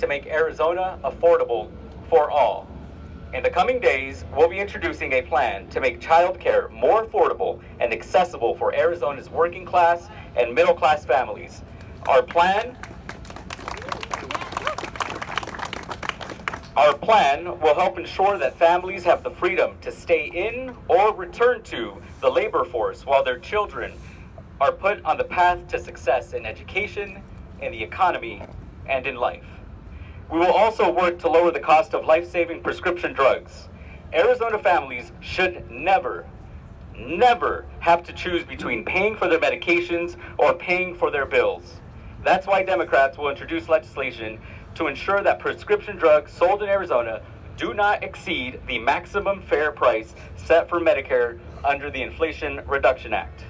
to make Arizona affordable for all. In the coming days, we'll be introducing a plan to make childcare more affordable and accessible for Arizona's working class and middle class families. Our plan will help ensure that families have the freedom to stay in or return to the labor force while their children are put on the path to success in education, in the economy, and in life. We will also work to lower the cost of life-saving prescription drugs. Arizona families should never have to choose between paying for their medications or paying for their bills. That's why Democrats will introduce legislation to ensure that prescription drugs sold in Arizona do not exceed the maximum fair price set for Medicare under the Inflation Reduction Act.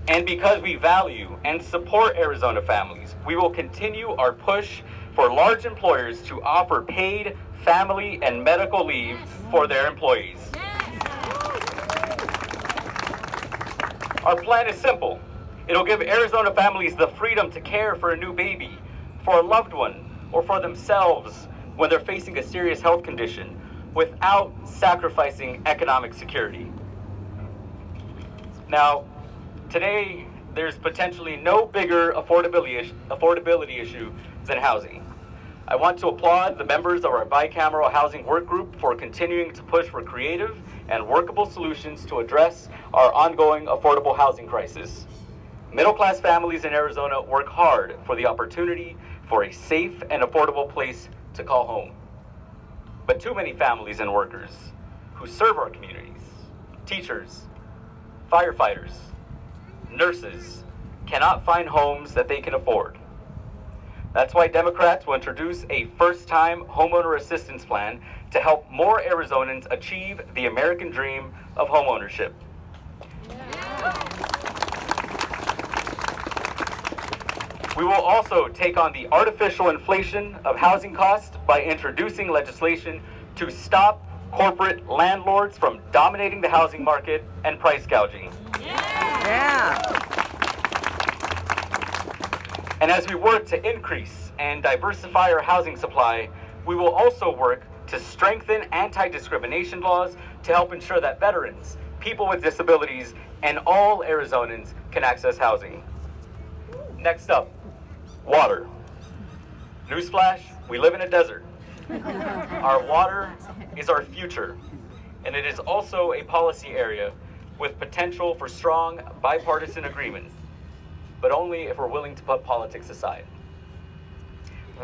And because we value and support Arizona families, we will continue our push for large employers to offer paid family and medical leave for their employees. Our plan is simple. It'll give Arizona families the freedom to care for a new baby, for a loved one, or for themselves when they're facing a serious health condition without sacrificing economic security. Now, today, there's potentially no bigger affordability issue than housing. I want to applaud the members of our bicameral housing work group for continuing to push for creative and workable solutions to address our ongoing affordable housing crisis. Middle-class families in Arizona work hard for the opportunity for a safe and affordable place to call home. But too many families and workers who serve our communities, teachers, firefighters, nurses, cannot find homes that they can afford. That's why Democrats will introduce a first-time homeowner assistance plan to help more Arizonans achieve the American dream of homeownership. We will also take on the artificial inflation of housing costs by introducing legislation to stop corporate landlords from dominating the housing market and price gouging. And as we work to increase and diversify our housing supply, we will also work to strengthen anti-discrimination laws to help ensure that veterans, people with disabilities, and all Arizonans can access housing. Next up, water. Newsflash, we live in a desert. Our water is our future, and it is also a policy area with potential for strong bipartisan agreement, but only if we're willing to put politics aside.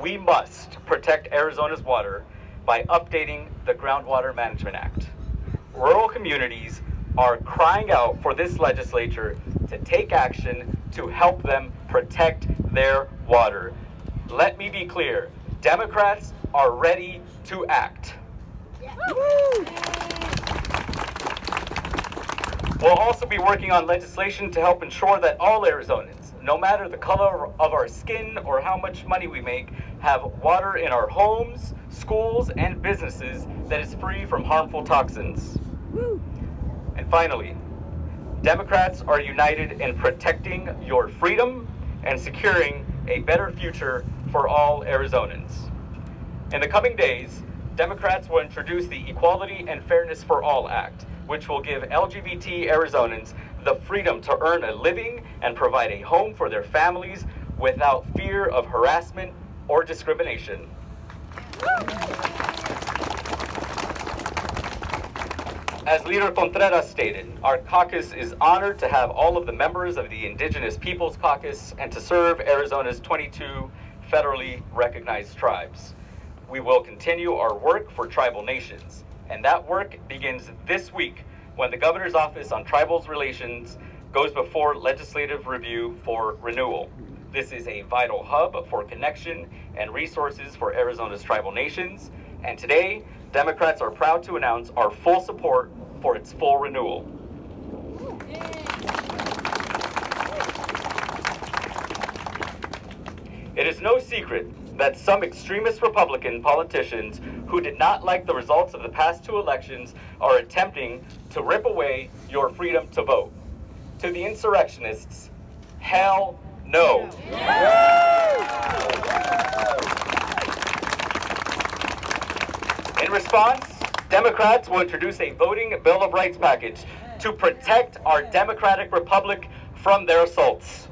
We must protect Arizona's water by updating the Groundwater Management Act. Rural communities are crying out for this legislature to take action to help them protect their water. Let me be clear, Democrats are ready to act. We'll also be working on legislation to help ensure that all Arizonans, no matter the color of our skin or how much money we make, have water in our homes, schools, and businesses that is free from harmful toxins. And finally, Democrats are united in protecting your freedom and securing a better future for all Arizonans. In the coming days, Democrats will introduce the Equality and Fairness for All Act, which will give LGBT Arizonans the freedom to earn a living and provide a home for their families without fear of harassment or discrimination. As Leader Contreras stated, our caucus is honored to have all of the members of the Indigenous Peoples Caucus and to serve Arizona's 22 federally recognized tribes. We will continue our work for tribal nations, and that work begins this week when the Governor's Office on Tribal Relations goes before legislative review for renewal. This is a vital hub for connection and resources for Arizona's tribal nations, and today, Democrats are proud to announce our full support for its full renewal. It is no secret that some extremist Republican politicians who did not like the results of the past two elections are attempting to rip away your freedom to vote. To the insurrectionists, hell No. In response, Democrats will introduce a voting Bill of Rights package to protect our democratic republic from their assaults.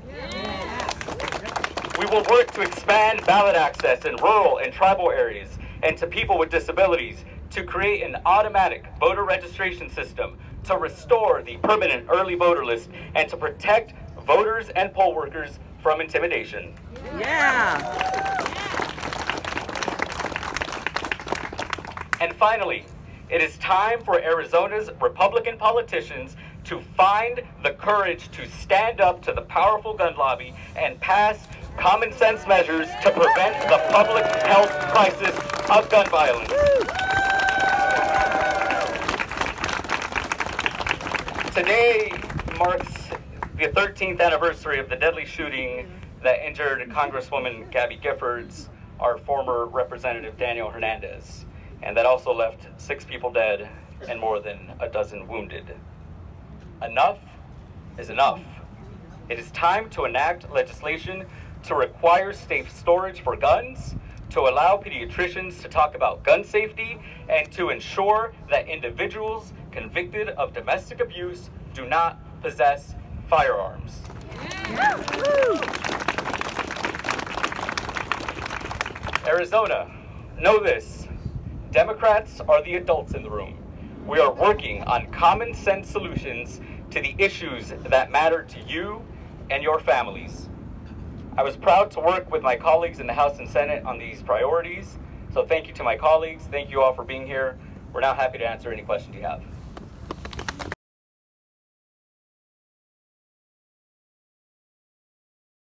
We will work to expand ballot access in rural and tribal areas and to people with disabilities to create an automatic voter registration system to restore the permanent early voter list and to protect voters and poll workers from intimidation. Yeah. And finally, it is time for Arizona's Republican politicians to find the courage to stand up to the powerful gun lobby and pass common sense measures to prevent the public health crisis of gun violence. Today marks the 13th anniversary of the deadly shooting that injured Congresswoman Gabby Giffords, our former Representative Daniel Hernandez, and that also left 6 people dead and more than a dozen wounded. Enough is enough. It is time to enact legislation to require safe storage for guns, to allow pediatricians to talk about gun safety, and to ensure that individuals convicted of domestic abuse do not possess firearms. Arizona, know this. Democrats are the adults in the room. We are working on common sense solutions to the issues that matter to you and your families. I was proud to work with my colleagues in the House and Senate on these priorities. So thank you to my colleagues. Thank you all for being here. We're now happy to answer any questions you have.